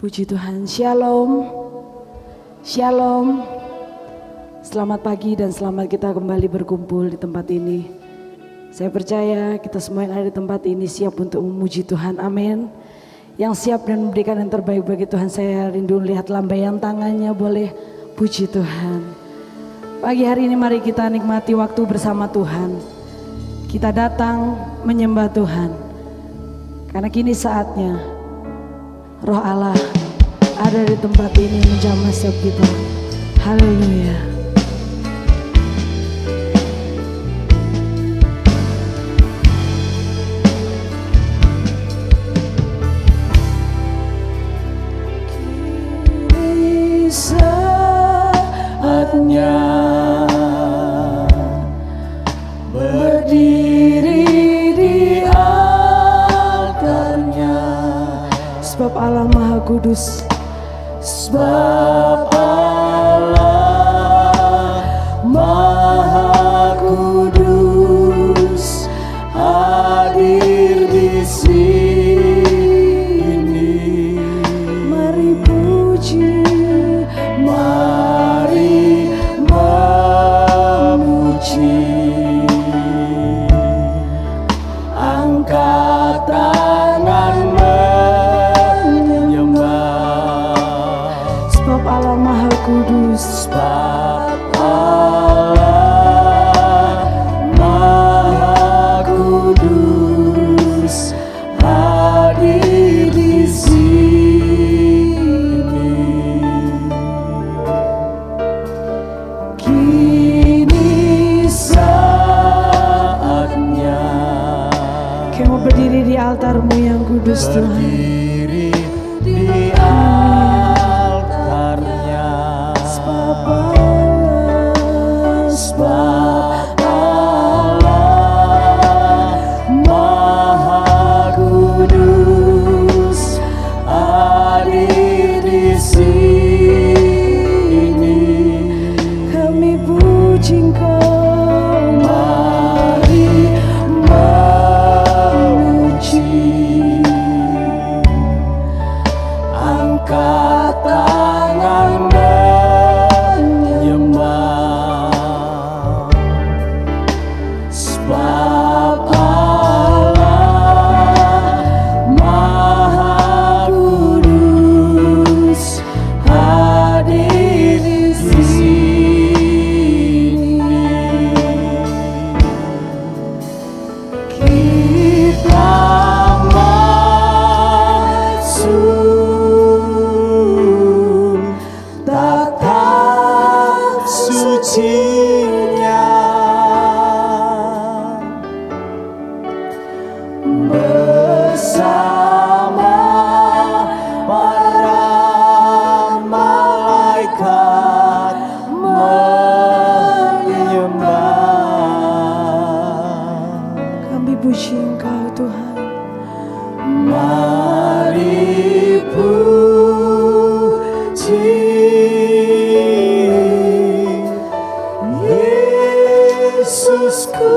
Puji Tuhan, Shalom, Shalom. Selamat pagi dan selamat kita kembali berkumpul di tempat ini. Saya percaya kita semua yang ada di tempat ini siap untuk memuji Tuhan, amin. Yang siap dan memberikan yang terbaik bagi Tuhan, saya rindu lihat lambaian tangannya, boleh puji Tuhan. Pagi hari ini mari kita nikmati waktu bersama Tuhan. Kita datang menyembah Tuhan, karena kini saatnya Roh Allah ada di tempat ini menjamah setiap kita. Haleluya. Kini saatnya berdiri di altarnya, sebab Allah Maha Kudus, sebab Allah Maha Kudus hadir di sini. Mari puji, mari memuji, angkat tangan Allah Maha Kudus, sebab Allah Maha Kudus hadir di sini. Kini saatnya kau berdiri di altarmu yang kudus, Tuhan. Berdiri di sebab Allah Maha Kudus hadir di sini. Kami puji Engkau, mari memuji, angkat tangan bersama para malaikat menyembah. Kami puji Engkau, Tuhan. Mari puji Yesusku.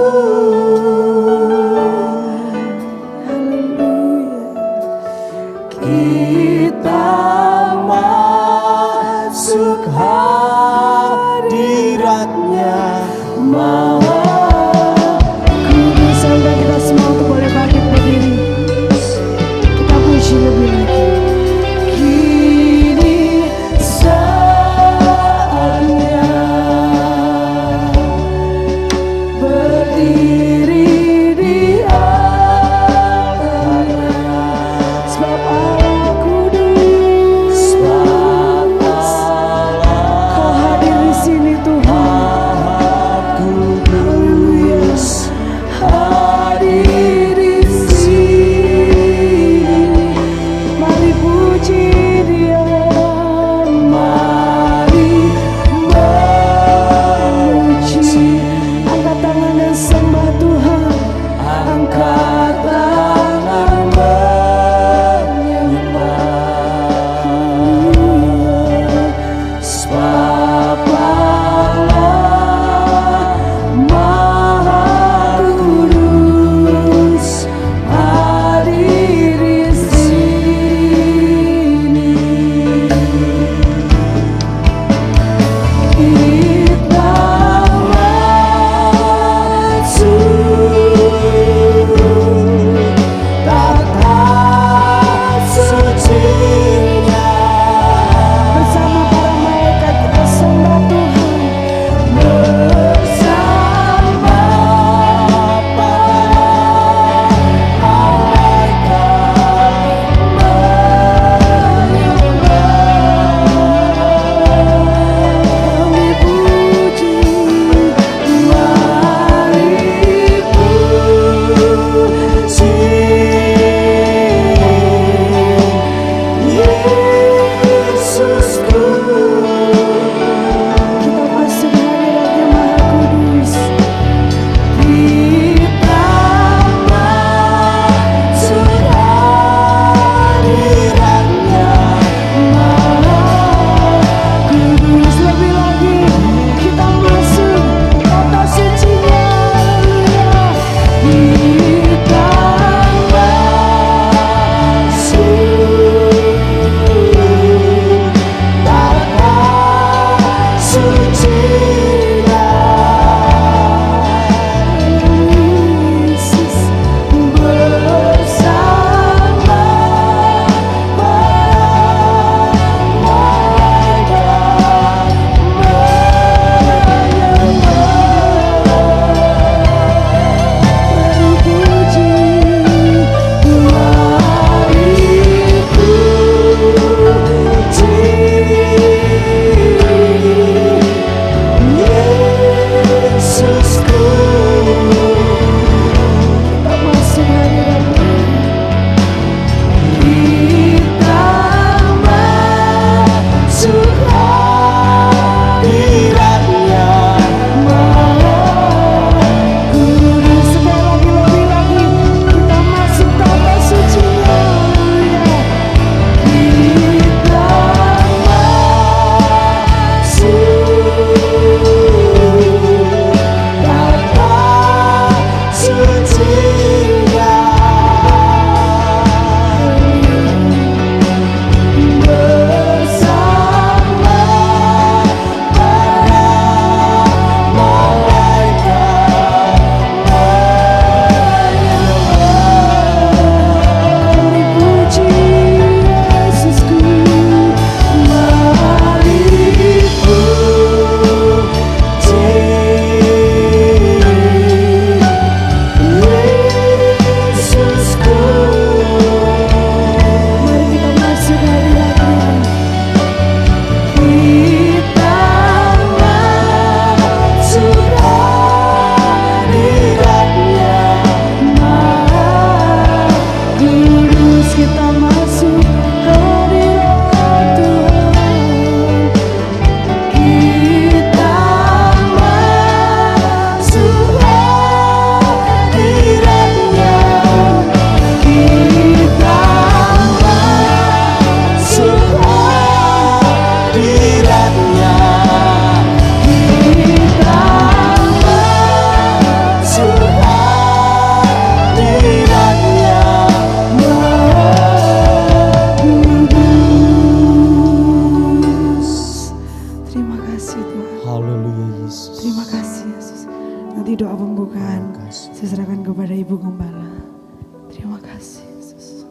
Terima kasih Yesus.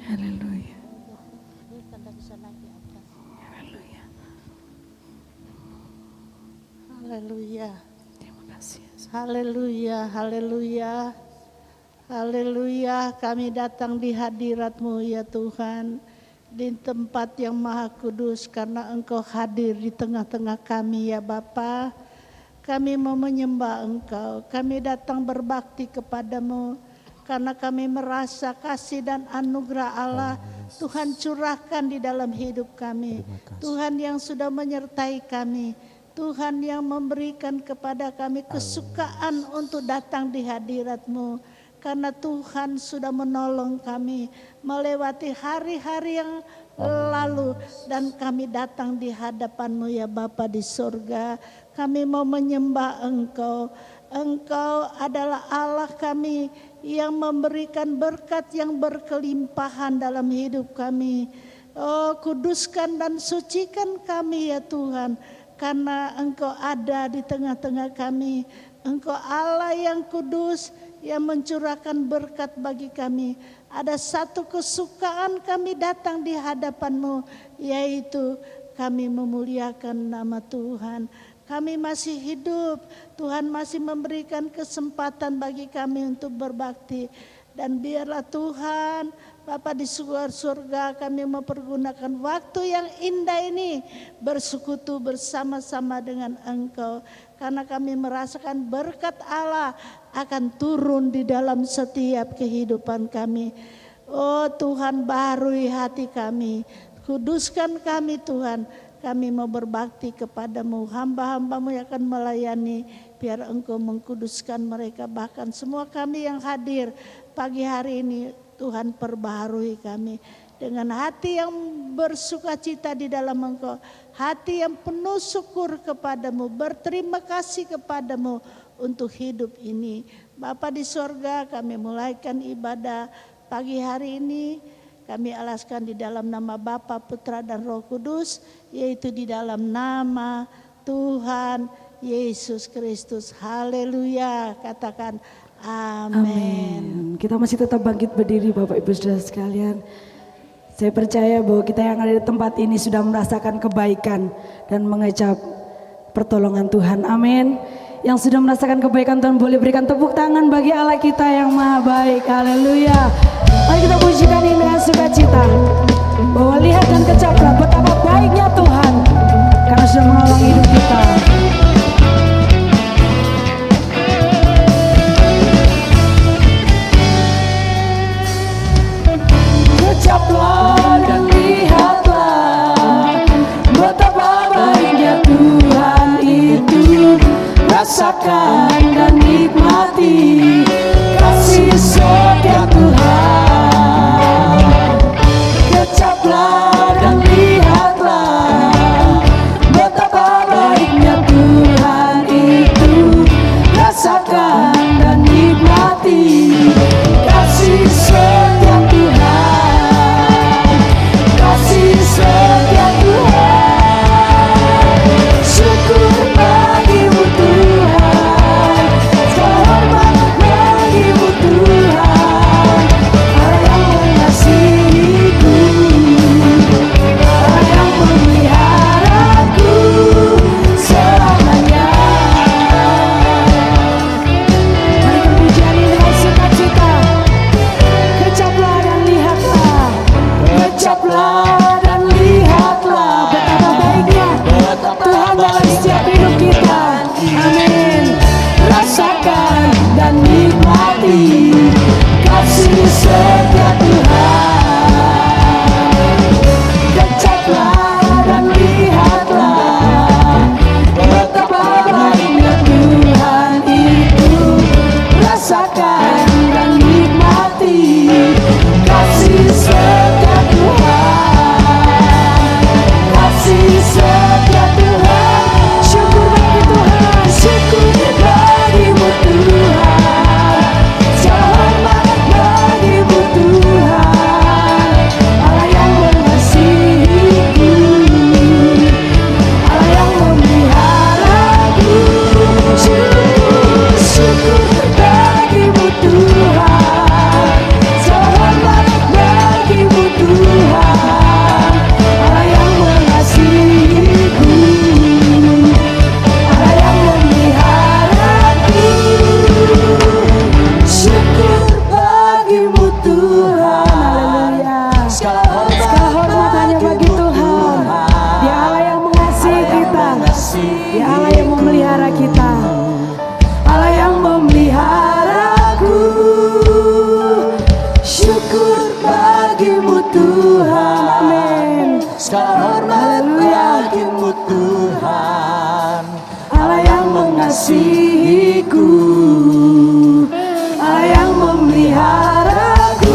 Haleluya. Haleluya. Haleluya. Terima kasih Yesus. Haleluya. Haleluya. Haleluya. Kami datang di hadirat-Mu ya Tuhan, di tempat yang maha kudus, karena Engkau hadir di tengah-tengah kami ya Bapa. Kami mau menyembah Engkau, kami datang berbakti kepadamu, karena kami merasa kasih dan anugerah Allah Tuhan curahkan di dalam hidup kami. Tuhan yang sudah menyertai kami, Tuhan yang memberikan kepada kami kesukaan untuk datang di hadirat-Mu. Karena Tuhan sudah menolong kami melewati hari-hari yang lalu, dan kami datang di hadapan-Mu ya Bapa di surga. Kami mau menyembah Engkau. Engkau adalah Allah kami yang memberikan berkat yang berkelimpahan dalam hidup kami. Oh, kuduskan dan sucikan kami ya Tuhan, karena Engkau ada di tengah-tengah kami. Engkau Allah yang kudus, yang mencurahkan berkat bagi kami. Ada satu kesukaan kami datang di hadapan-Mu, yaitu kami memuliakan nama Tuhan. Kami masih hidup, Tuhan masih memberikan kesempatan bagi kami untuk berbakti. Dan biarlah Tuhan, Bapa di surga, kami mempergunakan waktu yang indah ini bersekutu bersama-sama dengan Engkau. Karena kami merasakan berkat Allah akan turun di dalam setiap kehidupan kami. Oh Tuhan, baharui hati kami, kuduskan kami Tuhan. Kami mau berbakti kepadamu, hamba-hambamu yang akan melayani. Biar Engkau mengkuduskan mereka, bahkan semua kami yang hadir pagi hari ini. Tuhan, perbaharui kami dengan hati yang bersukacita di dalam Engkau, hati yang penuh syukur kepadamu, berterima kasih kepadamu untuk hidup ini. Bapa di sorga, kami mulaikan ibadah pagi hari ini. Kami alaskan di dalam nama Bapa, Putra dan Roh Kudus, yaitu di dalam nama Tuhan Yesus Kristus. Haleluya. Katakan amin. Kita masih tetap bangkit berdiri Bapak Ibu Saudara sekalian. Saya percaya bahwa kita yang ada di tempat ini sudah merasakan kebaikan dan mengecap pertolongan Tuhan. Amin. Yang sudah merasakan kebaikan Tuhan boleh berikan tepuk tangan bagi Allah kita yang maha baik. Haleluya. Mari kita pujikan ini dengan sukacita, bahwa lihat dan kecaplah betapa baiknya Tuhan karena sudah menolong hidup kita. Kecaplah dan lihatlah betapa baiknya Tuhan itu. Rasakan dan nikmati kasih setia Tuhan. Kecaplah dan lihatlah betapa baiknya Tuhan. memeliharaku.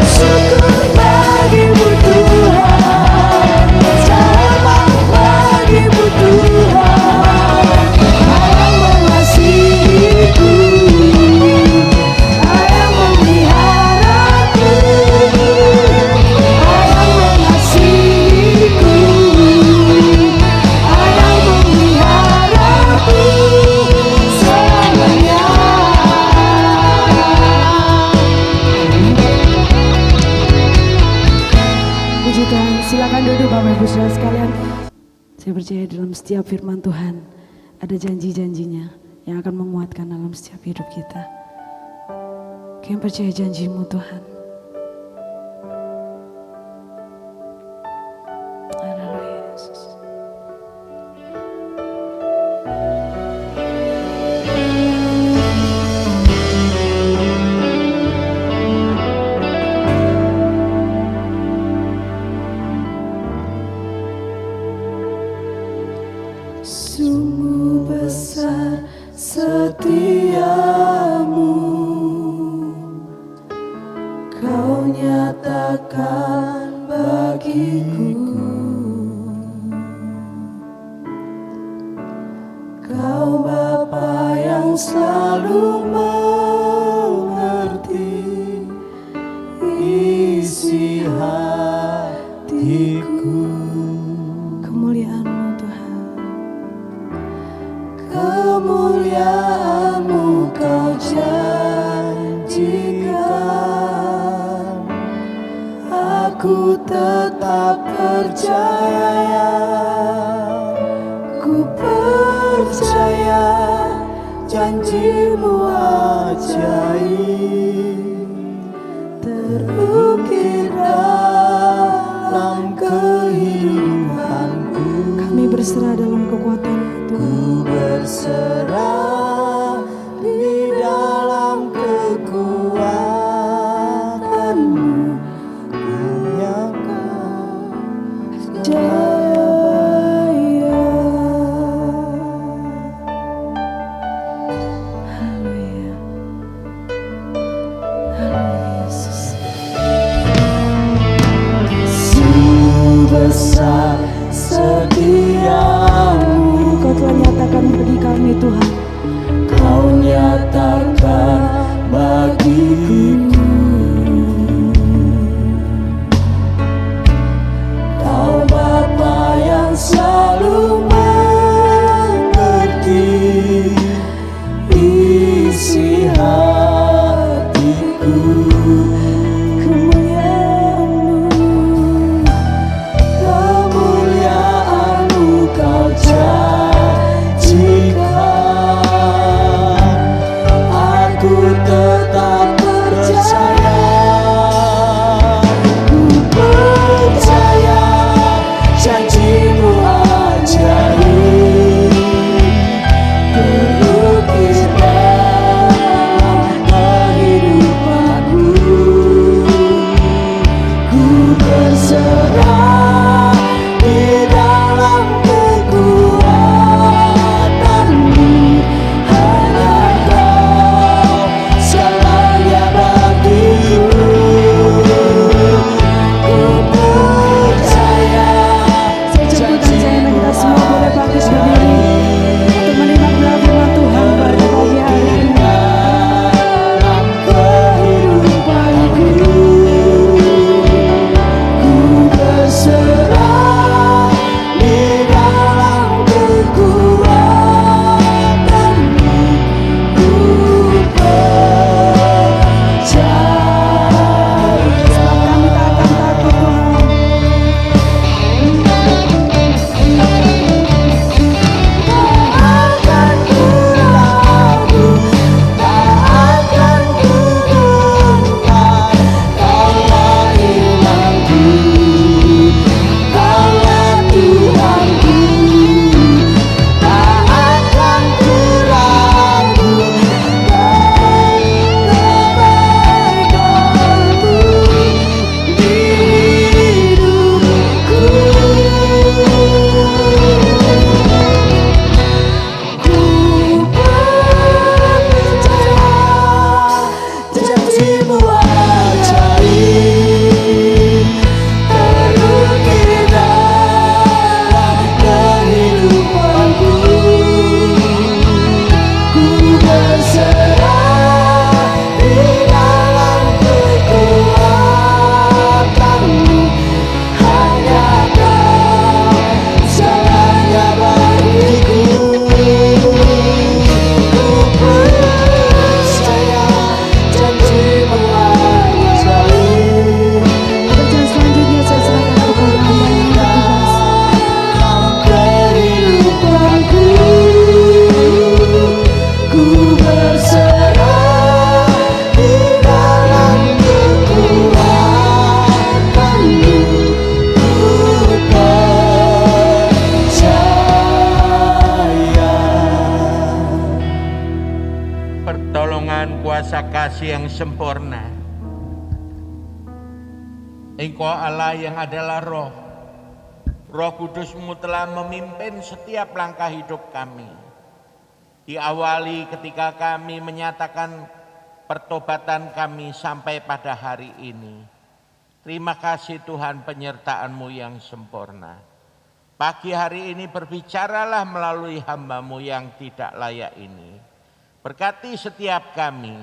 Syukur bagimu Tuhan, selamat bagimu Tuhan. Ayah mengasihiku, Ayah memeliharaku, Ayah mengasihiku, Ayah memeliharaku selamanya. Puji Tuhan, silakan duduk Bapak Ibu Saudara sekalian. Saya percaya dalam setiap firman Tuhan ada janji-janjinya yang akan menguatkan dalam setiap hidup kita. Kami percaya janji-Mu Tuhan. Haleluya Yesus. Sungguh besar setiamu, Kau nyatakan bagiku. Kau Bapa yang selalu mengerti isi hatiku. Kemuliaan-Mu Tuhan, kemuliaan-Mu Kau janjikan. Aku tetap percaya, ku percaya janji-Mu ajaib, terukir dalam kehidupanku. Kami berserah dalam kekuatan Tuhan. Ku berserah di dalam kekuatan-Mu, hanya Kau jaya. Haleluya, haleluya Yesus. Sebesar setiamu, Kau telah nyatakan bagi kami Tuhan. Kau nyatakan bagiku. Kau Bapa yang selalu mengerti isi hatiku. Kemuliaan-Mu Kau janjikan. Aku tetap percaya, ku percaya janji-Mu ajaib, terukir dalam kehidupanku. Ku berserah di dalam kekuatan-Mu, hanya Kau jaya. kuasa kasih yang sempurna. Engkau Allah yang adalah Roh. Roh Kudus-Mu telah memimpin setiap langkah hidup kami. Diawali ketika kami menyatakan pertobatan kami sampai pada hari ini. Terima kasih Tuhan penyertaan-Mu yang sempurna. Pagi hari ini berbicaralah melalui hamba-Mu yang tidak layak ini. Berkati setiap kami,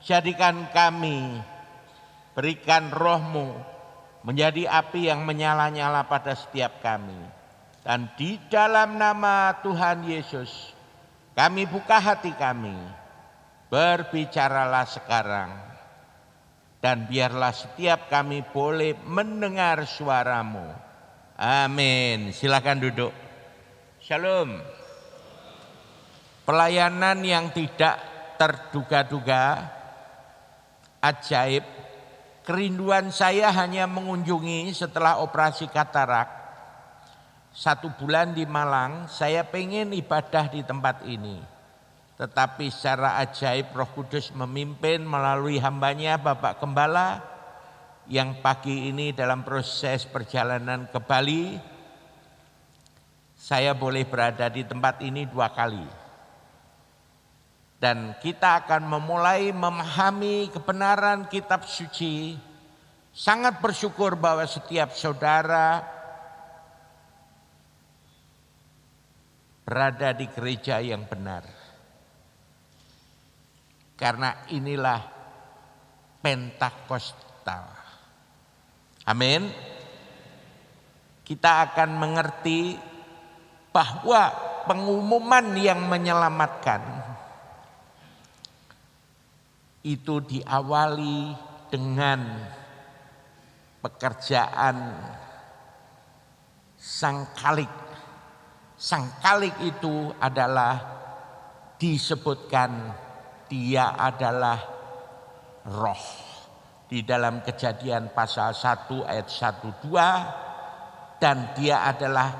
jadikan kami, berikan Roh-Mu menjadi api yang menyala-nyala pada setiap kami. Dan di dalam nama Tuhan Yesus, kami buka hati kami, berbicaralah sekarang. Dan biarlah setiap kami boleh mendengar suara-Mu. Amin. Silakan duduk. Shalom. Pelayanan yang tidak terduga-duga, ajaib. Kerinduan saya hanya mengunjungi setelah operasi katarak. 1 bulan di Malang, saya pengen ibadah di tempat ini. Tetapi secara ajaib Roh Kudus memimpin melalui hambanya Bapak Gembala yang pagi ini dalam proses perjalanan ke Bali. Saya boleh berada di tempat ini 2 kali. Dan kita akan memulai memahami kebenaran kitab suci. Sangat bersyukur bahwa setiap saudara berada di gereja yang benar. Karena inilah Pentakostal. Amin. Kita akan mengerti bahwa pengumuman yang menyelamatkan itu diawali dengan pekerjaan Sang Khalik. Sang Khalik itu adalah disebutkan dia adalah Roh. Di dalam Kejadian pasal 1 ayat 1-2, dan dia adalah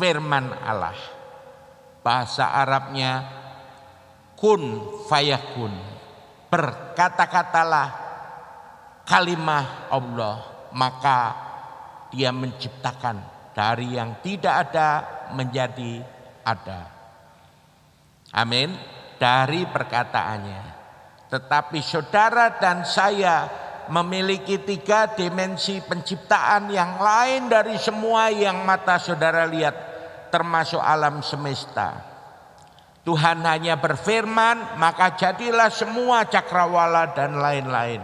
firman Allah. Bahasa Arabnya kun fayakun. Berkata-katalah kalimah Allah, maka dia menciptakan dari yang tidak ada menjadi ada. Amin. Dari perkataannya. Tetapi saudara dan saya memiliki 3 dimensi penciptaan yang lain dari semua yang mata saudara lihat, termasuk alam semesta. Tuhan hanya berfirman, maka jadilah semua cakrawala dan lain-lain.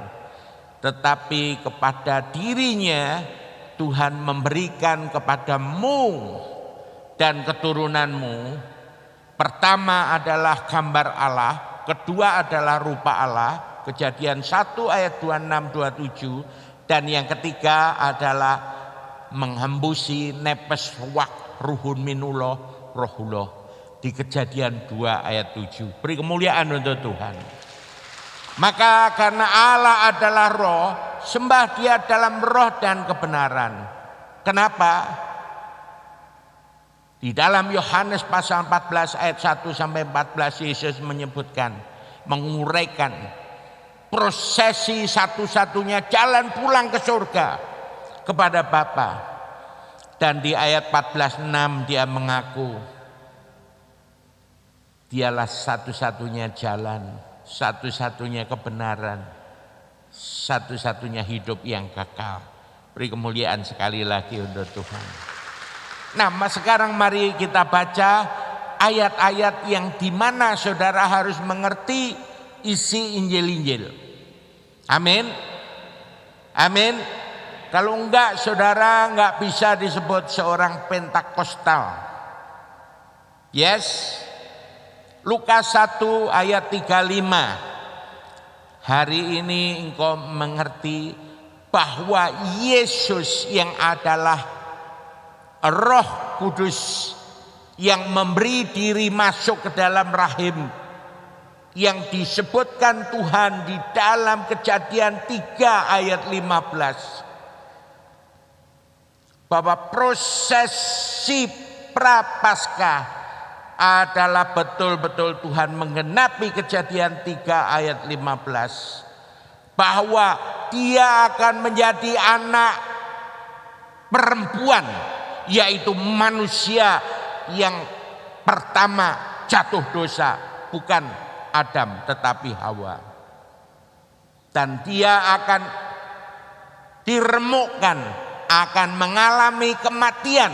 Tetapi kepada dirinya Tuhan memberikan kepadamu dan keturunanmu. Pertama adalah gambar Allah, kedua adalah rupa Allah, Kejadian 1 ayat 26-27, dan yang ketiga adalah menghembusi nepes wak ruhun minuloh rohullah di Kejadian 2 ayat 7. Beri kemuliaan untuk Tuhan. Maka karena Allah adalah roh, sembah dia dalam roh dan kebenaran. Kenapa? Di dalam Yohanes pasal 14 ayat 1-14 Yesus menyebutkan, menguraikan prosesi satu-satunya jalan pulang ke surga kepada Bapa. Dan di ayat 14:6 dia mengaku dialah satu-satunya jalan, satu-satunya kebenaran, satu-satunya hidup yang kekal. Beri kemuliaan sekali lagi untuk Tuhan. Nah, sekarang mari kita baca ayat-ayat yang dimana saudara harus mengerti isi Injil-Injil. Amin. Amin. Kalau enggak, saudara enggak bisa disebut seorang Pentakostal. Yes. Lukas 1 ayat 35. Hari ini engkau mengerti bahwa Yesus yang adalah Roh Kudus yang memberi diri masuk ke dalam rahim, yang disebutkan Tuhan di dalam Kejadian 3 ayat 15. Bahwa prosesi prapaskah adalah betul-betul Tuhan menggenapi Kejadian 3 ayat 15. Bahwa dia akan menjadi anak perempuan, yaitu manusia yang pertama jatuh dosa, bukan Adam tetapi Hawa. Dan dia akan diremukkan, akan mengalami kematian.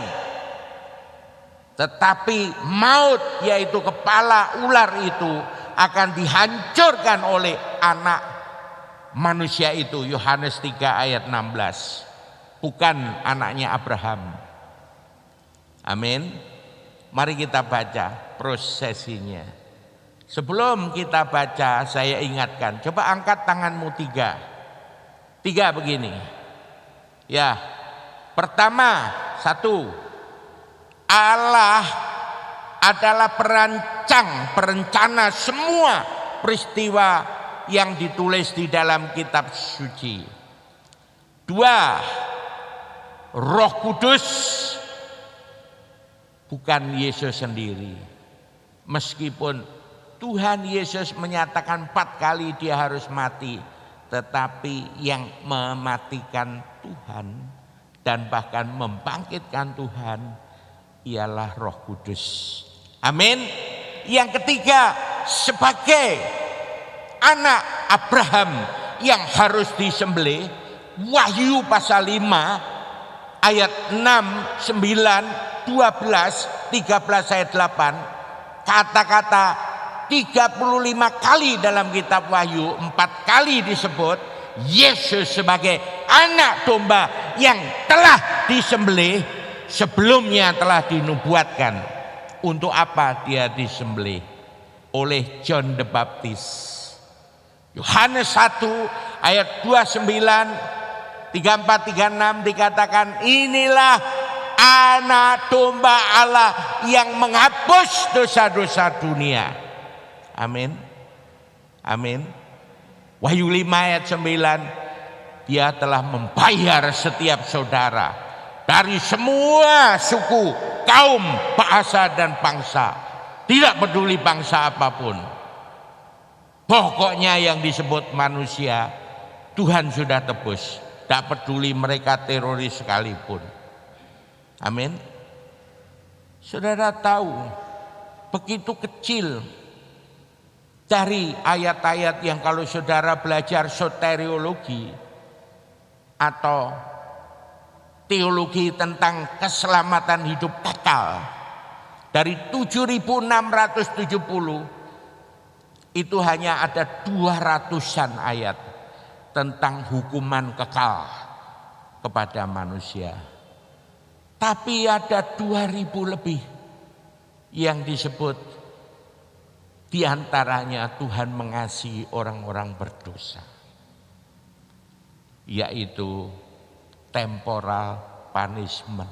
Tetapi maut, yaitu kepala ular itu, akan dihancurkan oleh anak manusia itu. Yohanes 3 ayat 16. Bukan anaknya Abraham. Amin. Mari kita baca prosesinya. Sebelum kita baca, saya ingatkan, coba angkat tanganmu 3. 3 begini. Ya, pertama, 1. Allah adalah perencana semua peristiwa yang ditulis di dalam kitab suci. 2. Roh Kudus, bukan Yesus sendiri. Meskipun Tuhan Yesus menyatakan 4 kali dia harus mati, tetapi yang mematikan Tuhan dan bahkan membangkitkan Tuhan ialah Roh Kudus. Amin. Yang ketiga, sebagai anak Abraham yang harus disembelih, Wahyu pasal 5 ayat 6, 9, 12, 13 ayat 8, kata-kata 35 kali dalam kitab Wahyu, 4 kali disebut Yesus sebagai anak domba yang telah disembelih. Sebelumnya telah dinubuatkan. Untuk apa dia disembelih? Oleh John the Baptist. Yohanes 1 ayat 29, 34, 36 dikatakan, inilah anak domba Allah yang menghapus dosa-dosa dunia. Amin. Amin. Wahyu 5 ayat 9, dia telah membayar setiap saudara dari semua suku, kaum, bahasa dan bangsa. Tidak peduli bangsa apapun. Pokoknya yang disebut manusia, Tuhan sudah tebus. Tidak peduli mereka teroris sekalipun. Amin. Saudara tahu, begitu kecil dari ayat-ayat yang kalau saudara belajar soteriologi atau teologi tentang keselamatan hidup kekal, dari 7.670 itu hanya ada 200-an ayat tentang hukuman kekal kepada manusia. Tapi ada 2.000 lebih yang disebut diantaranya Tuhan mengasihi orang-orang berdosa, yaitu temporal punishment,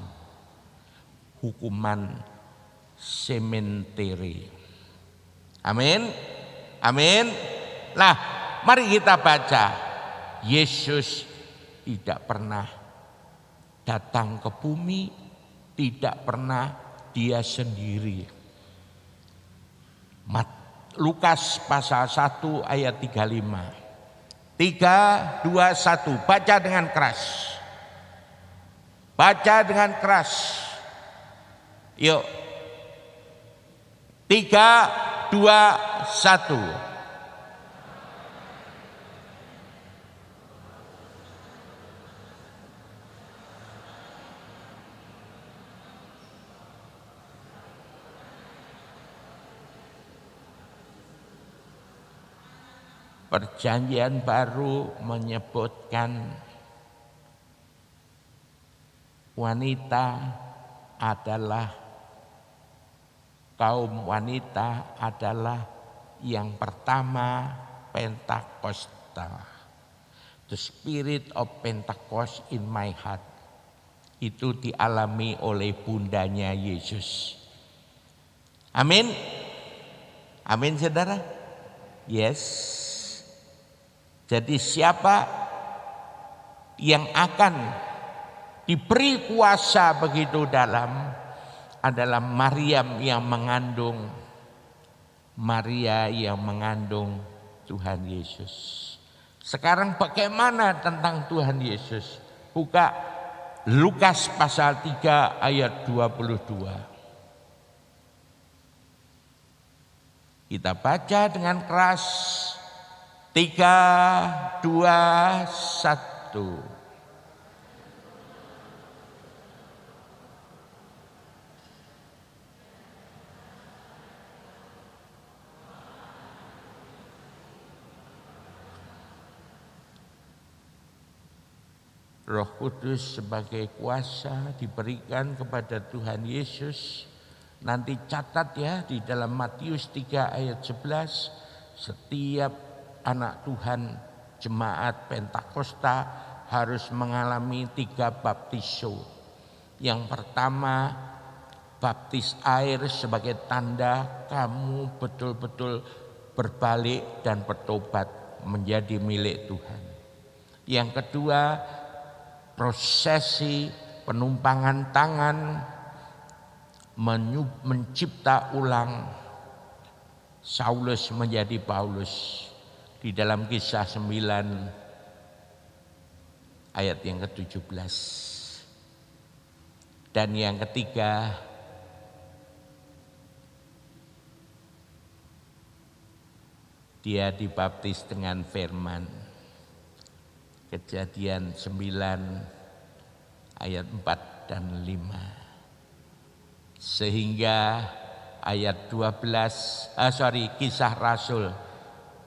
hukuman sementeri. Amin. Amin. Nah, mari kita baca. Yesus tidak pernah datang ke bumi, tidak pernah dia sendiri. Lukas pasal 1 ayat 35. 3, 2, 1. Baca dengan keras. Baca dengan keras. Yuk. 3, 2, 1. Perjanjian baru menyebutkan wanita adalah, kaum wanita adalah yang pertama Pentakostal. The spirit of Pentecost in my heart. Itu dialami oleh bundanya Yesus. Amin. Amin saudara. Yes. Jadi siapa yang akan diberi kuasa begitu dalam adalah Maria yang mengandung Tuhan Yesus. Sekarang bagaimana tentang Tuhan Yesus? Buka Lukas pasal 3 ayat 22. Kita baca dengan keras. 3, 2, 1. Roh Kudus sebagai kuasa diberikan kepada Tuhan Yesus. Nanti catat ya, di dalam Matius 3 ayat 11, setiap anak Tuhan jemaat Pentakosta harus mengalami 3 baptiso. Yang pertama, baptis air sebagai tanda kamu betul-betul berbalik dan bertobat menjadi milik Tuhan. Yang kedua, prosesi penumpangan tangan mencipta ulang Saulus menjadi Paulus di dalam Kisah 9 ayat yang ke-17. Dan yang ketiga, dia dibaptis dengan firman. Kejadian 9 ayat 4 dan 5. Sehingga ayat Kisah Rasul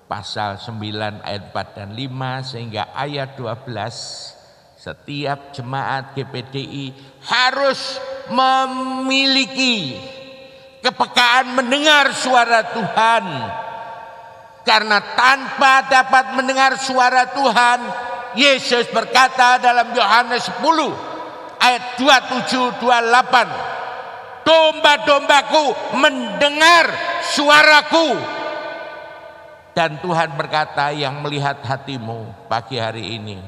pasal 9 ayat 4 dan 5, sehingga ayat 12 setiap jemaat GPDI harus memiliki kepekaan mendengar suara Tuhan. Karena tanpa dapat mendengar suara Tuhan, Yesus berkata dalam Yohanes 10 ayat 27-28, domba-dombaku mendengar suaraku. Dan Tuhan berkata, yang melihat hatimu pagi hari ini,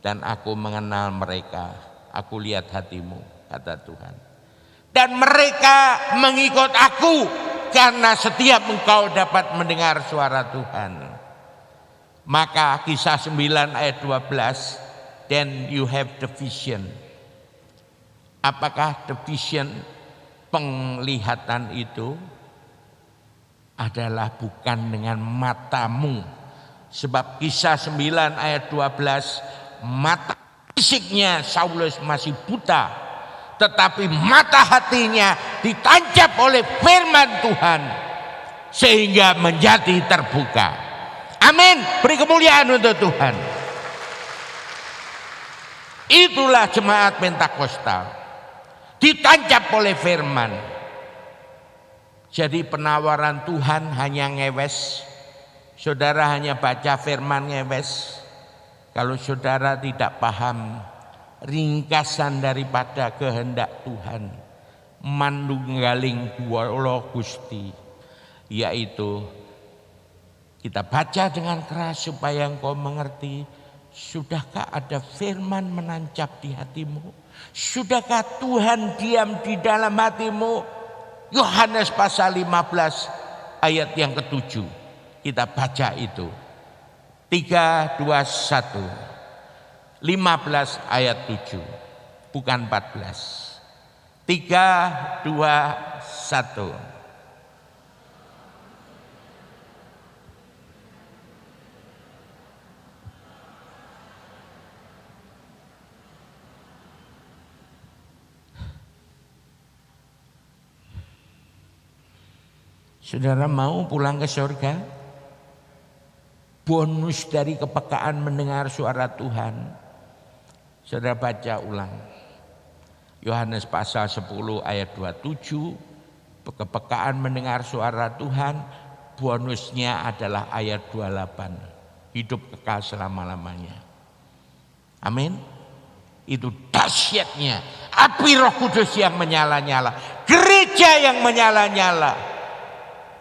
dan aku mengenal mereka, aku lihat hatimu, kata Tuhan. Dan mereka mengikut aku, karena setiap engkau dapat mendengar suara Tuhan. Maka Kisah 9 ayat 12, then you have the vision. Apakah the vision, penglihatan itu adalah bukan dengan matamu. Sebab Kisah 9 ayat 12, mata fisiknya Saulus masih buta, tetapi mata hatinya ditancap oleh firman Tuhan sehingga menjadi terbuka. Amin. Beri kemuliaan untuk Tuhan. Itulah jemaat Pentakosta, ditancap oleh firman. Jadi penawaran Tuhan hanya ngewes. Saudara hanya baca firman ngewes. Kalau saudara tidak paham ringkasan daripada kehendak Tuhan, manunggaling kuwala Gusti, yaitu kita baca dengan keras supaya engkau mengerti. Sudahkah ada firman menancap di hatimu? Sudahkah Tuhan diam di dalam hatimu? Yohanes pasal 15 ayat yang ke-7. Kita baca itu. 3, 2, 1. 15 ayat 7. Bukan 14. 3, 2, 1. Saudara mau pulang ke surga? Bonus dari kepekaan mendengar suara Tuhan. Saudara baca ulang. Yohanes pasal 10 ayat 27. Kepekaan mendengar suara Tuhan. Bonusnya adalah ayat 28. Hidup kekal selama-lamanya. Amin. Itu dahsyatnya. Api Roh Kudus yang menyala-nyala. Gereja yang menyala-nyala.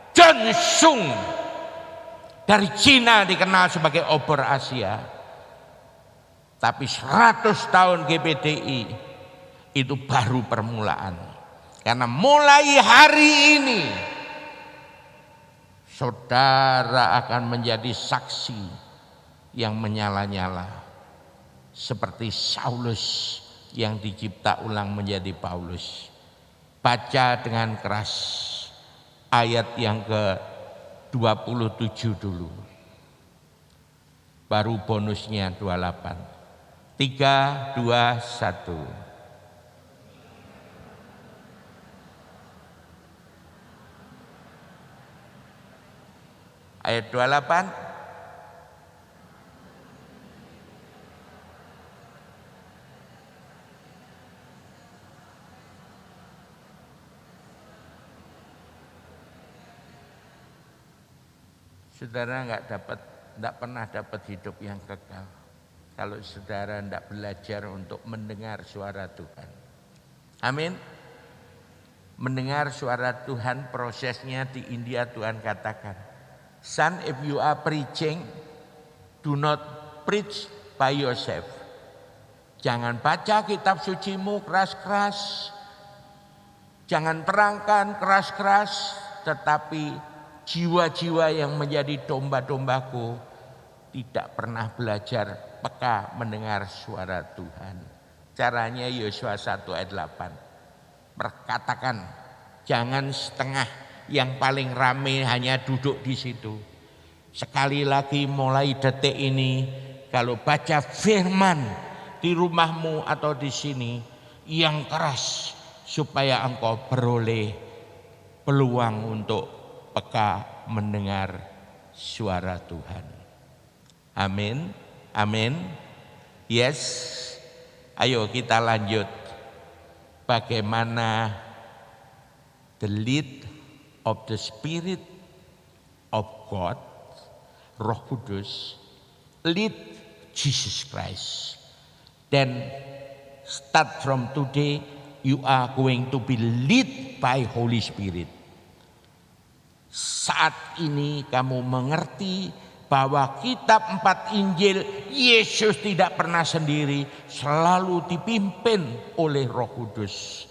John Sung dari Cina dikenal sebagai obor Asia. Tapi 100 tahun GPDI itu baru permulaan. Karena mulai hari ini saudara akan menjadi saksi yang menyala-nyala. Seperti Saulus yang dicipta ulang menjadi Paulus. Baca dengan keras ayat yang ke-27 dulu. Baru bonusnya 28. 3, 2, 1. Ayat 28. Saudara tidak pernah dapat hidup yang kekal kalau saudara tidak belajar untuk mendengar suara Tuhan. Amin. Mendengar suara Tuhan, prosesnya di India Tuhan katakan, son, if you are preaching, do not preach by yourself. Jangan baca kitab sucimu keras-keras, jangan terangkan keras-keras, tetapi jiwa-jiwa yang menjadi domba-dombaku tidak pernah belajar peka mendengar suara Tuhan. Caranya Yosua 1 ayat 8. Berkatakan, jangan setengah yang paling rame hanya duduk di situ. Sekali lagi mulai detik ini, kalau baca firman di rumahmu atau di sini yang keras, supaya engkau beroleh peluang untuk peka mendengar suara Tuhan. Amin. Amin. Yes. Ayo kita lanjut. Bagaimana the lead of the Spirit of God, Roh Kudus, lead Jesus Christ. Then start from today, you are going to be led by Holy Spirit. Saat ini kamu mengerti bahwa kitab 4 Injil, Yesus tidak pernah sendiri, selalu dipimpin oleh Roh Kudus.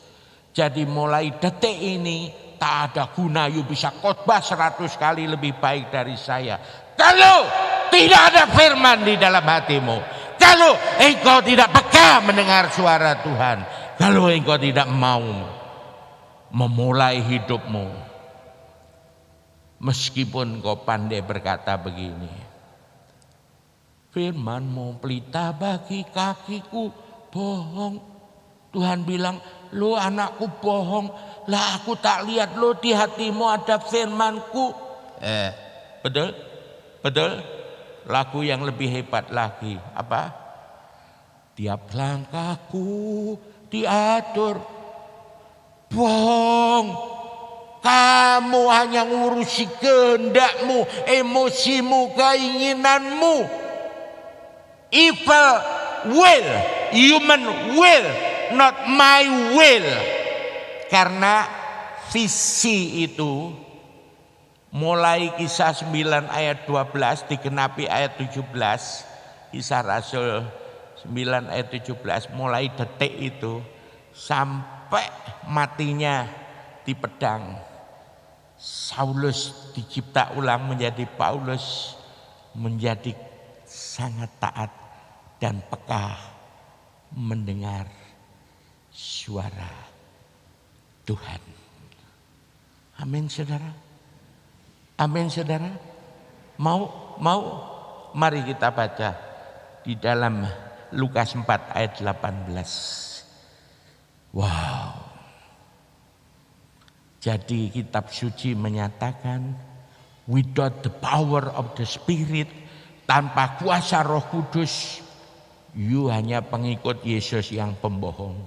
Jadi mulai detik ini tak ada guna you bisa khotbah 100 kali lebih baik dari saya. Kalau tidak ada firman di dalam hatimu, kalau engkau tidak peka mendengar suara Tuhan, kalau engkau tidak mau memulai hidupmu, meskipun kau pandai berkata begini, firman-Mu pelita bagi kakiku, bohong. Tuhan bilang, lo anakku bohong, lah aku tak lihat lo di hatimu ada firman-Ku. Betul? Betul? Lagu yang lebih hebat lagi, apa? Tiap langkahku diatur. Bohong. Kamu hanya ngurusi kehendakmu, emosimu, keinginanmu. Evil will, human will, not my will. Karena visi itu mulai Kisah 9 ayat 12 digenapi ayat 17, Kisah Rasul 9 ayat 17, mulai detik itu sampai matinya di pedang, Saulus dicipta ulang menjadi Paulus, menjadi sangat taat dan peka mendengar suara Tuhan. Amin saudara. Amin saudara. Mau? Mari kita baca di dalam Lukas 4 ayat 18. Wow. Jadi kitab suci menyatakan, without the power of the Spirit, tanpa kuasa Roh Kudus, you hanya pengikut Yesus yang pembohong.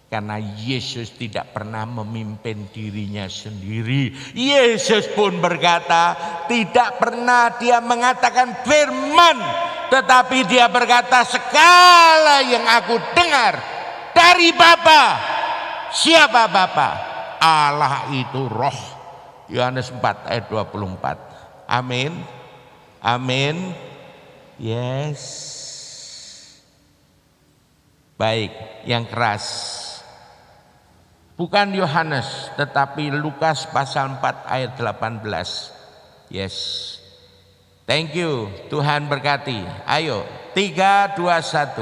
Karena Yesus tidak pernah memimpin dirinya sendiri. Yesus pun berkata, tidak pernah dia mengatakan firman, tetapi dia berkata, segala yang aku dengar dari Bapa. Siapa Bapa? Allah itu Roh. Yohanes 4 ayat 24. Amin. Amin. Yes. Baik, yang keras. Bukan Yohanes, tetapi Lukas pasal 4 ayat 18. Yes. Thank you, Tuhan berkati. Ayo, 3, 2, 1.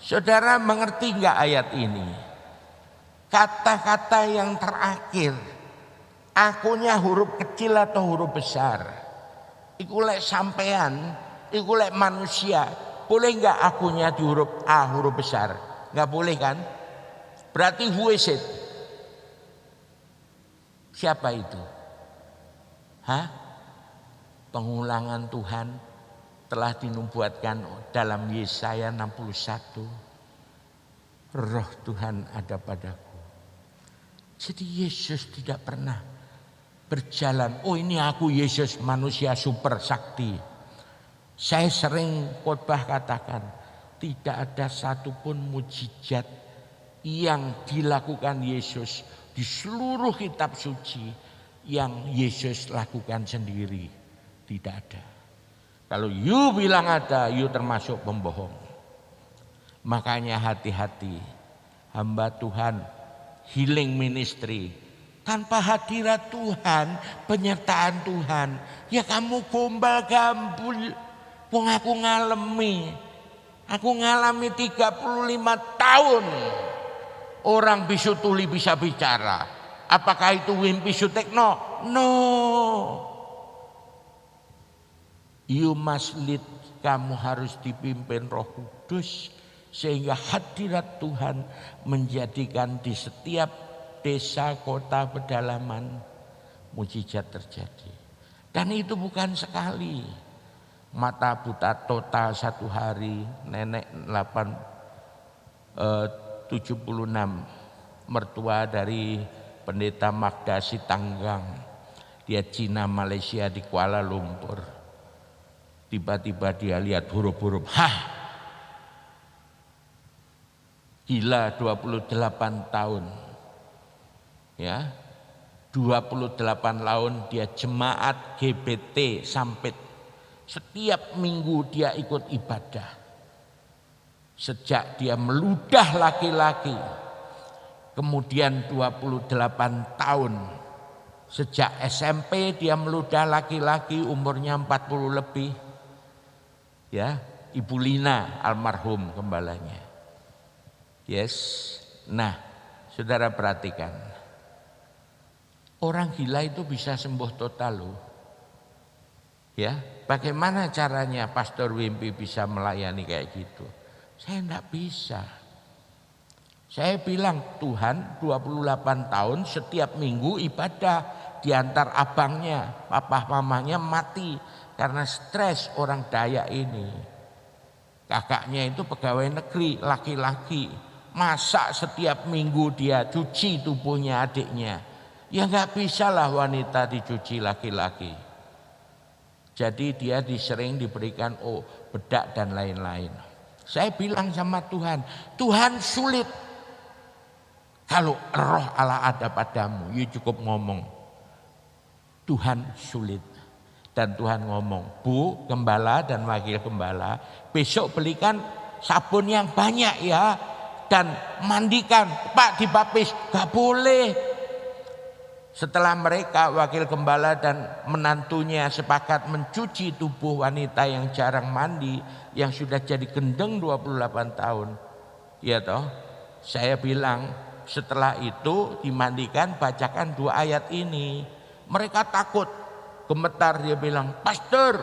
Saudara mengerti nggak ayat ini? Kata-kata yang terakhir, akunya huruf kecil atau huruf besar? Iku lek sampean, iku lek manusia, boleh nggak akunya di huruf A, huruf besar? Nggak boleh kan? Berarti who is it? Siapa itu? Hah? Pengulangan Tuhan telah dinubuatkan dalam Yesaya 61. Roh Tuhan ada padaku. Jadi Yesus tidak pernah berjalan, oh ini aku Yesus manusia super sakti. Saya sering khotbah katakan, tidak ada satupun mujizat yang dilakukan Yesus di seluruh kitab suci yang Yesus lakukan sendiri. Tidak ada. Kalau you bilang ada, you termasuk pembohong. Makanya hati-hati, hamba Tuhan, healing ministry, tanpa hadirat Tuhan, penyertaan Tuhan, ya kamu gombal gambul. Wong aku ngalami 35 tahun orang bisu tuli bisa bicara. Apakah itu Wimpi Sutekno? No. You must lead, kamu harus dipimpin Roh Kudus sehingga hadirat Tuhan menjadikan di setiap desa, kota, pedalaman mujizat terjadi. Dan itu bukan sekali. Mata buta total 1 hari, nenek 76, mertua dari pendeta Magda Sitanggang. Dia Cina Malaysia di Kuala Lumpur. Tiba-tiba dia lihat huruf-huruf, gila 28 tahun. Ya. 28 tahun dia jemaat GBT Sampit. Setiap minggu dia ikut ibadah. Sejak dia meludah laki-laki. Kemudian 28 tahun. Sejak SMP dia meludah laki-laki, umurnya 40 lebih. Ya, Ibu Lina almarhum gembalanya. Yes. Nah, saudara perhatikan. Orang gila itu bisa sembuh total loh. Ya, bagaimana caranya Pastor Wimpi bisa melayani kayak gitu? Saya enggak bisa. Saya bilang, Tuhan 28 tahun setiap minggu ibadah, diantar abangnya, papa mamanya mati karena stres orang Dayak ini. Kakaknya itu pegawai negeri, laki-laki. Masa setiap minggu dia cuci tubuhnya adiknya? Ya enggak bisa lah wanita dicuci laki-laki. Jadi dia sering diberikan bedak dan lain-lain. Saya bilang sama Tuhan, Tuhan sulit. Kalau roh Allah ada padamu, you cukup ngomong, Tuhan sulit. Dan Tuhan ngomong, Bu gembala dan wakil gembala, besok belikan sabun yang banyak ya. Dan mandikan, Pak dibaptis, gak boleh. Setelah mereka wakil gembala dan menantunya sepakat mencuci tubuh wanita yang jarang mandi, yang sudah jadi gendeng 28 tahun. Ya toh, saya bilang setelah itu dimandikan, bacakan 2 ayat ini. Mereka takut, gemetar, dia bilang, Pastor,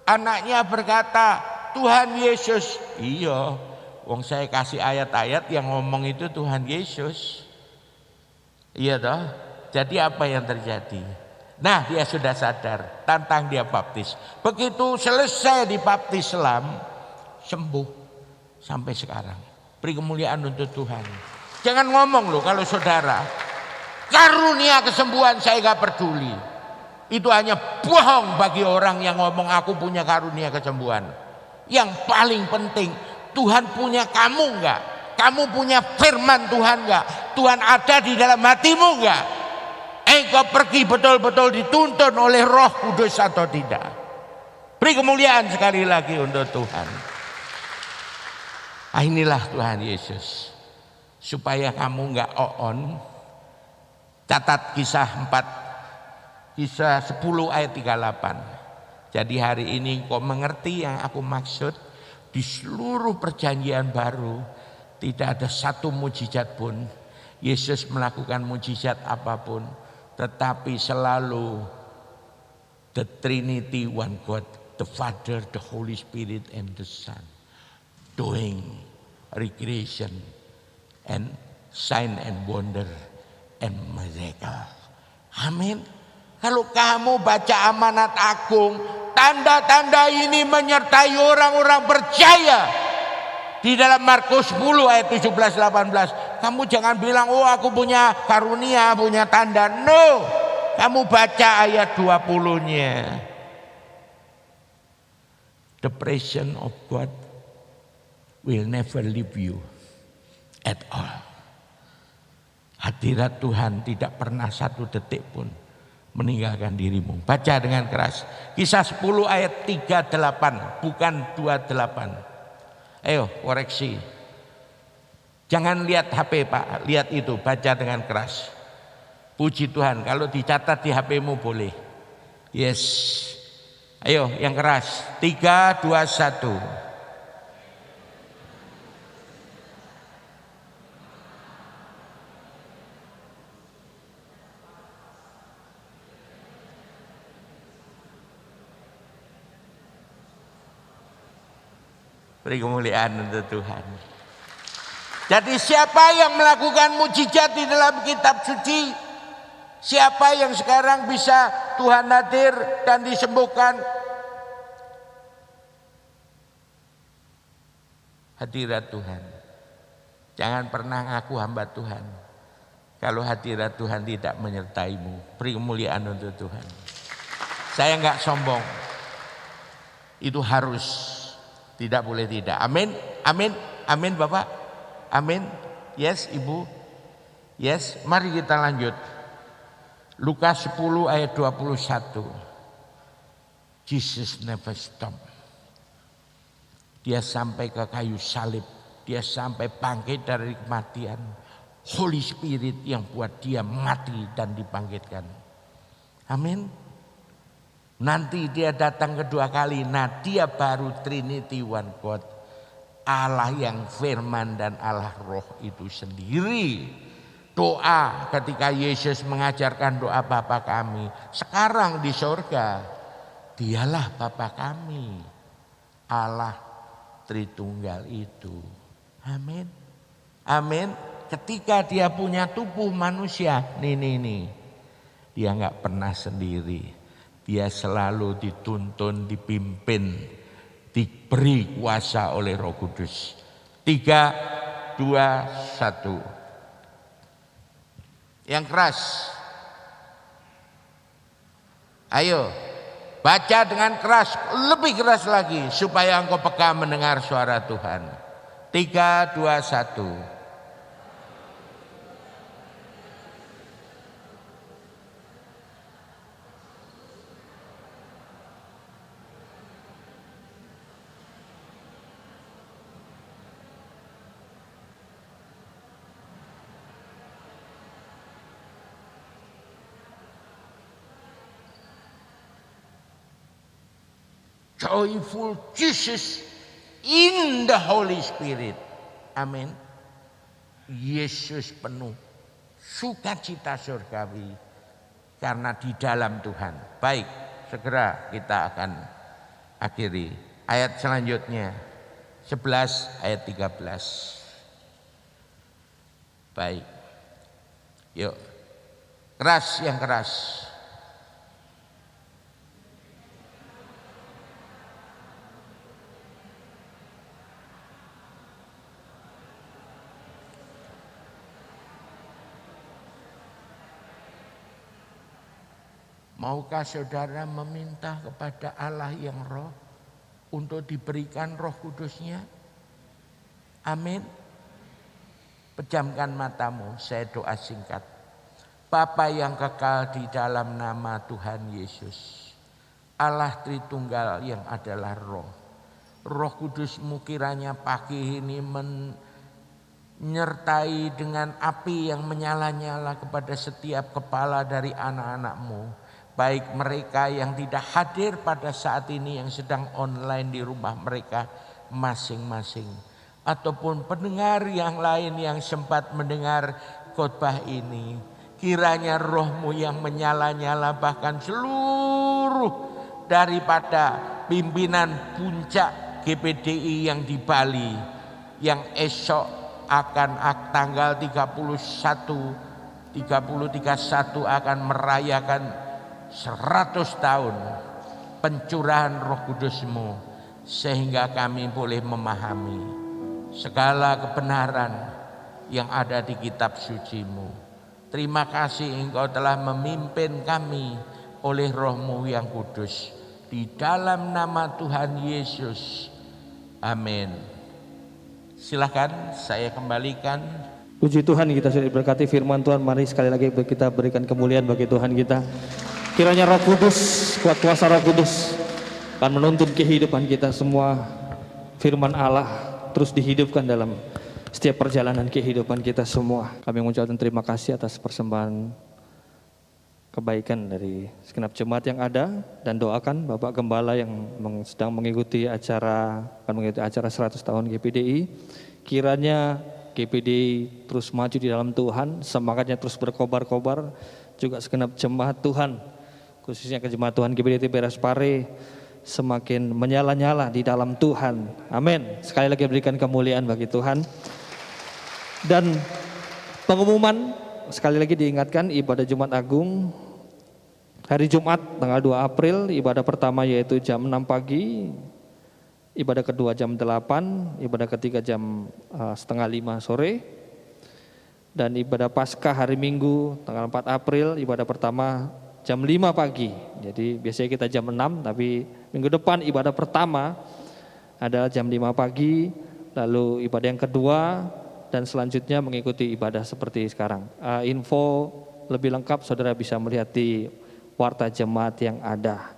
anaknya berkata, Tuhan Yesus. Iya, wong saya kasih ayat-ayat yang ngomong itu Tuhan Yesus. Iya toh. Jadi apa yang terjadi? Nah, dia sudah sadar, tantang dia baptis. Begitu selesai dibaptis Islam, sembuh sampai sekarang. Beri kemuliaan untuk Tuhan. Jangan ngomong loh kalau saudara, karunia kesembuhan saya gak peduli. Itu hanya bohong bagi orang yang ngomong aku punya karunia kesembuhan. Yang paling penting, Tuhan punya kamu enggak? Kamu punya firman Tuhan enggak? Tuhan ada di dalam hatimu enggak? engkau pergi betul-betul dituntun oleh Roh Kudus atau tidak. Beri kemuliaan sekali lagi untuk Tuhan. Inilah Tuhan Yesus. Supaya kamu nggak on, catat kisah 10 ayat 38. Jadi hari ini kau mengerti yang aku maksud. Di seluruh perjanjian baru tidak ada satu mujizat pun Yesus melakukan mujizat apapun, tetapi selalu the Trinity, one God, the Father, the Holy Spirit, and the Son, doing recreation and sign and wonder and miracle. Amin. Kalau kamu baca amanat agung, tanda-tanda ini menyertai orang-orang percaya. Di dalam Markus 10 ayat 17-18. Kamu jangan bilang, oh aku punya karunia, punya tanda. No. Kamu baca ayat 20-nya. The presence of God will never leave you at all. Hadirat Tuhan tidak pernah satu detik pun meninggalkan dirimu. Baca dengan keras. Kisah 10 ayat 38, bukan 28. Ayo koreksi. Jangan lihat HP Pak, lihat itu, baca dengan keras. Puji Tuhan, kalau dicatat di HP-mu boleh. Yes. Ayo yang keras. 3, 2, 1. Beri kemuliaan untuk Tuhan. Jadi siapa yang melakukan mujizat di dalam kitab suci? Siapa yang sekarang bisa Tuhan hadir dan disembuhkan? Hadirat Tuhan. Jangan pernah ngaku hamba Tuhan kalau hadirat Tuhan tidak menyertaimu. Beri kemuliaan untuk Tuhan. Saya enggak sombong. Itu harus. Tidak boleh tidak. Amin. Amin. Amin Bapak. Amin. Yes Ibu. Yes. Mari kita lanjut. Lukas 10 ayat 21. Jesus never stop. Dia sampai ke kayu salib. Dia sampai bangkit dari kematian. Holy Spirit yang buat dia mati dan dibangkitkan. Amin. Nanti dia datang kedua kali. Nah dia baru Trinity, one God. Allah yang firman dan Allah roh itu sendiri. Doa ketika Yesus mengajarkan doa Bapa kami. Sekarang di surga. Dialah Bapa kami. Allah Tritunggal itu. Amin. Amin. Ketika dia punya tubuh manusia. Nih. Dia gak pernah sendiri. Dia selalu dituntun, dipimpin, diberi kuasa oleh Roh Kudus. 3, 2, 1. Yang keras. Ayo, baca dengan keras, lebih keras lagi supaya engkau peka mendengar suara Tuhan. 3, 2, 1. Joyful Jesus in the Holy Spirit. Amin. Yesus penuh sukacita surgawi karena di dalam Tuhan. Baik, segera kita akan akhiri. Ayat selanjutnya 11 ayat 13. Baik. Yuk. Keras yang keras. Maukah saudara meminta kepada Allah yang roh untuk diberikan Roh Kudusnya? Amin. Pejamkan matamu, saya doa singkat. Bapa yang kekal di dalam nama Tuhan Yesus, Allah Tritunggal yang adalah Roh. Roh Kudus-Mu kiranya pagi ini menyertai dengan api yang menyala-nyala kepada setiap kepala dari anak-anak-Mu, baik mereka yang tidak hadir pada saat ini yang sedang online di rumah mereka masing-masing, ataupun pendengar yang lain yang sempat mendengar khotbah ini. Kiranya Roh-Mu yang menyala-nyala bahkan seluruh daripada pimpinan puncak GPDI yang di Bali, yang esok akan tanggal 31 akan merayakan 100 tahun pencurahan Roh Kudus-Mu, sehingga kami boleh memahami segala kebenaran yang ada di kitab suci-Mu. Terima kasih Engkau telah memimpin kami oleh Roh-Mu yang kudus. Di dalam nama Tuhan Yesus. Amin. Silakan saya kembalikan. Puji Tuhan, kita sudah diberkati firman Tuhan. Mari sekali lagi kita berikan kemuliaan bagi Tuhan kita. Kiranya Roh Kudus, kuat kuasa Roh Kudus akan menuntun kehidupan kita semua. Firman Allah terus dihidupkan dalam setiap perjalanan kehidupan kita semua. Kami mengucapkan terima kasih atas persembahan kebaikan dari segenap jemaat yang ada, dan doakan Bapak Gembala yang sedang mengikuti akan mengikuti acara 100 tahun GPDI. Kiranya GPDI terus maju di dalam Tuhan, semangatnya terus berkobar-kobar. Juga segenap jemaat Tuhan, khususnya ke jemaat Tuhan GPDI Beras Pare, semakin menyala-nyala di dalam Tuhan. Amin. Sekali lagi berikan kemuliaan bagi Tuhan. Dan pengumuman sekali lagi diingatkan, ibadah Jumat Agung hari Jumat tanggal 2 April, ibadah pertama yaitu jam 6 pagi, ibadah kedua jam 8, ibadah ketiga jam setengah 5 sore, dan ibadah Paskah hari Minggu tanggal 4 April, ibadah pertama jam 5 pagi. Jadi biasanya kita jam 6, tapi minggu depan ibadah pertama adalah jam 5 pagi, lalu ibadah yang kedua, dan selanjutnya mengikuti ibadah seperti sekarang. Info lebih lengkap saudara bisa melihat di warta jemaat yang ada.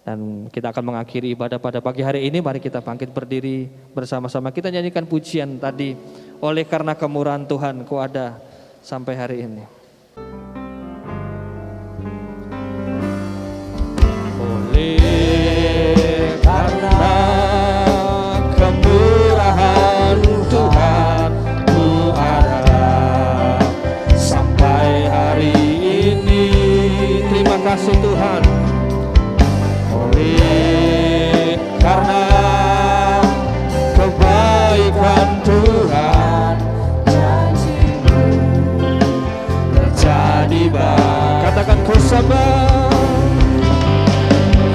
Dan kita akan mengakhiri ibadah pada pagi hari ini. Mari kita bangkit berdiri bersama-sama. Kita nyanyikan pujian tadi, oleh karena kemurahan Tuhan ku ada sampai hari ini. Oleh karena kemurahan Tuhan ku ada sampai hari ini. Terima kasih Tuhan. Oleh karena kebaikan Tuhan, janji-Mu terjadi baik. Katakan ku sembah,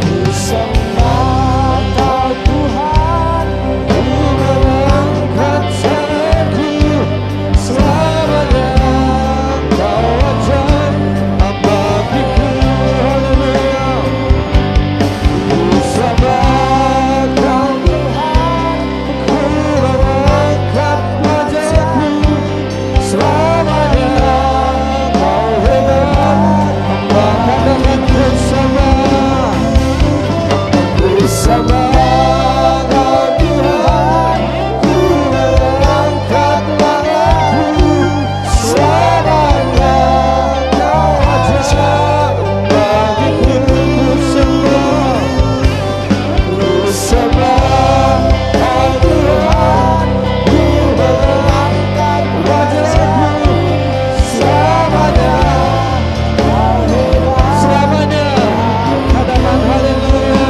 ku sembah Kau Tuhan, ku mengangkat tanganku selamanya. Kau ajaib bagiku, haleluya. Ku sembah Kau Tuhan, ku mengangkat wajahku selamanya. Kau hebat, bahkan dengan ku sembah, ku sembah Kau Tuhan, ku mengangkat tanganku selamanya. Kau ajaib bagiku, ku sembah, ku sembah Kau Tuhan, ku mengangkat wajahku selamanya. Kau hebat selamanya, katakan haleluya.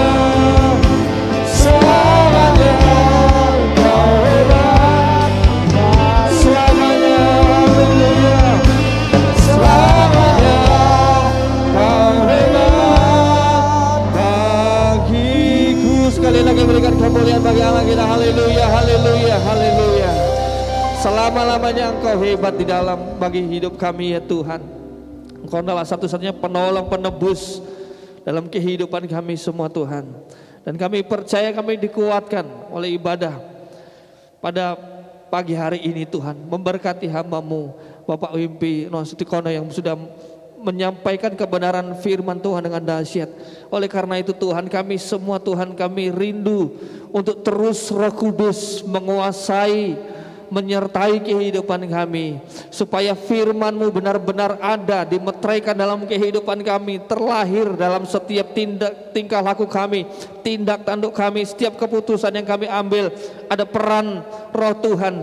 Selamanya Kau hebat, selamanya haleluya. Selamanya Kau hebat bagiku. Sekali lagi berikan kemuliaan bagi Allah kita. Haleluya, haleluya, haleluya. Selama-lamanya Engkau hebat di dalam bagi hidup kami ya Tuhan. Engkau adalah satu-satunya penolong, penebus dalam kehidupan kami semua Tuhan. Dan kami percaya kami dikuatkan oleh ibadah pada pagi hari ini Tuhan. Memberkati hamba-Mu Bapak Wimpi Nasutiono yang sudah menyampaikan kebenaran firman Tuhan dengan dahsyat. Oleh karena itu Tuhan kami semua, Tuhan kami rindu untuk terus Roh Kudus menguasai, menyertai kehidupan kami, supaya firman-Mu benar-benar ada, dimeteraikan dalam kehidupan kami, terlahir dalam setiap tingkah laku kami, tindak tanduk kami, setiap keputusan yang kami ambil, ada peran Roh Tuhan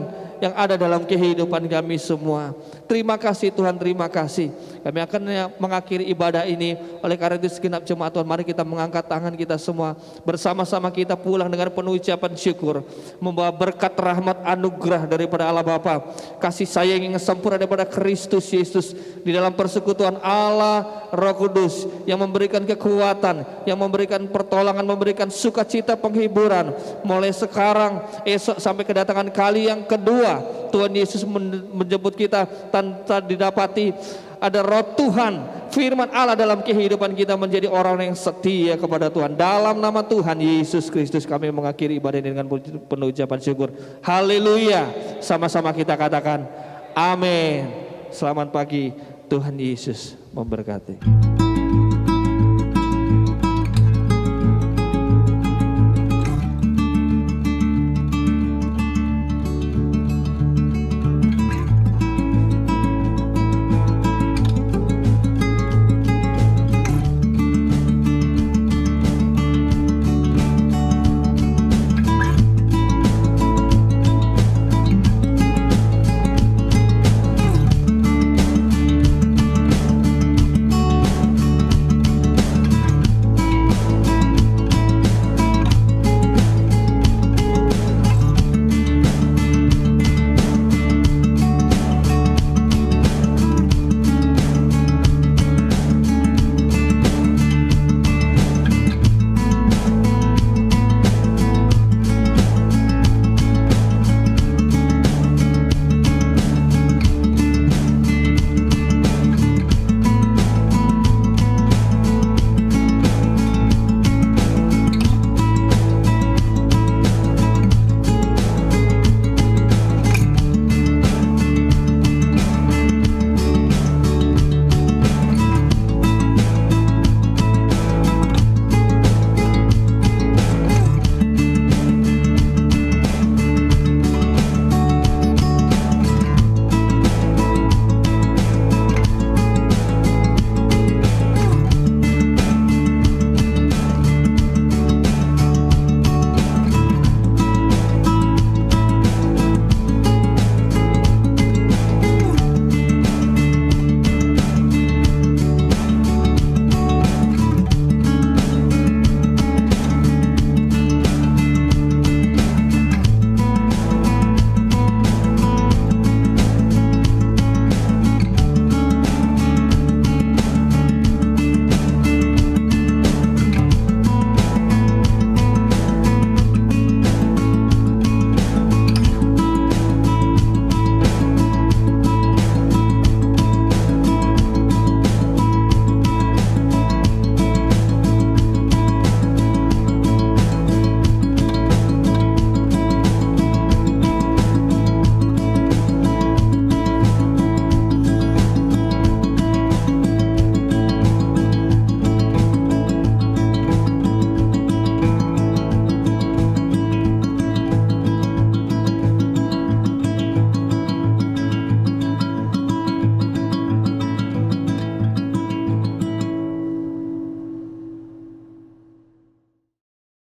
yang ada dalam kehidupan kami semua. Terima kasih Tuhan, terima kasih. Kami akan mengakhiri ibadah ini. Oleh karena itu segenap jemaat Tuhan, mari kita mengangkat tangan kita semua, bersama-sama kita pulang dengan penuh ucapan syukur, membawa berkat, rahmat, anugerah daripada Allah Bapa, kasih sayang yang sempurna daripada Kristus Yesus, di dalam persekutuan Allah Roh Kudus yang memberikan kekuatan, yang memberikan pertolongan, memberikan sukacita, penghiburan mulai sekarang, esok sampai kedatangan kali yang kedua. Tuhan Yesus menjemput kita tanpa didapati ada Roh Tuhan, firman Allah dalam kehidupan kita, menjadi orang yang setia kepada Tuhan. Dalam nama Tuhan Yesus Kristus kami mengakhiri ibadah ini dengan penuh ucapan syukur. Haleluya. Sama-sama kita katakan amin. Selamat pagi, Tuhan Yesus memberkati.